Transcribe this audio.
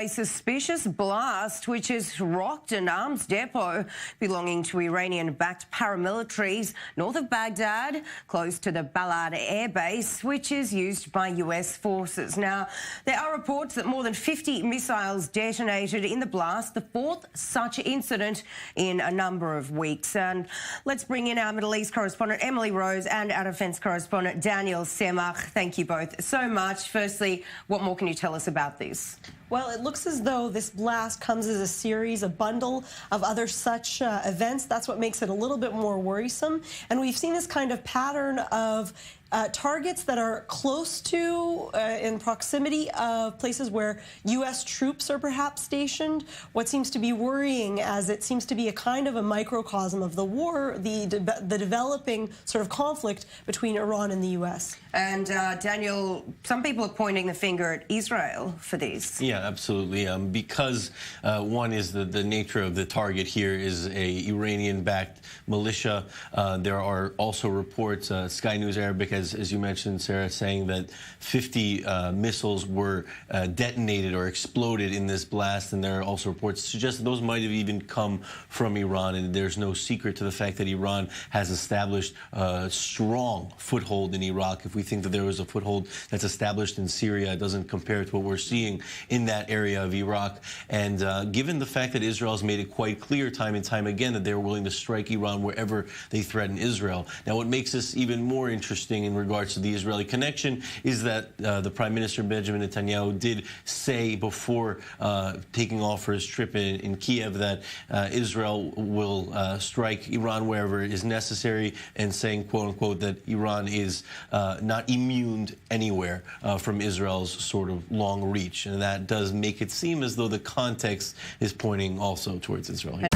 A suspicious blast which has rocked an arms depot belonging to Iranian-backed paramilitaries north of Baghdad, close to the Balad air base, which is used by US forces. Now, there are reports that more than 50 missiles detonated in the blast, the fourth such incident in a number of weeks. And let's bring in our Middle East correspondent, Emily Rose, and our defence correspondent, Daniel Tsemach. Thank you both so much. Firstly, what more can you tell us about this? Well, it looks as though this blast comes as a series, a bundle of other such events. That's what makes it a little bit more worrisome. And we've seen this kind of pattern of targets that are close to, in proximity of places where U.S. troops are perhaps stationed. What seems to be worrying, as it seems to be a kind of a microcosm of the war, the developing sort of conflict between Iran and the U.S. And Daniel, some people are pointing the finger at Israel for this. Yeah, absolutely. Because one is the nature of the target here is a Iranian-backed militia. There are also reports, Sky News Arabic, as you mentioned, Sarah, saying that 50 missiles were detonated or exploded in this blast, and there are also reports suggest that those might have even come from Iran. And there's no secret to the fact that Iran has established a strong foothold in Iraq. If we think that there was a foothold that's established in Syria, it doesn't compare to what we're seeing in that area of Iraq. And given the fact that Israel has made it quite clear time and time again that they're willing to strike Iran wherever they threaten Israel. Now, what makes this even more interesting in regards to the Israeli connection is that the Prime Minister Benjamin Netanyahu did say before taking off for his trip in Kiev that Israel will strike Iran wherever it is necessary, and saying, quote unquote, that Iran is not immune anywhere from Israel's sort of long reach. And that does make it seem as though the context is pointing also towards Israel here.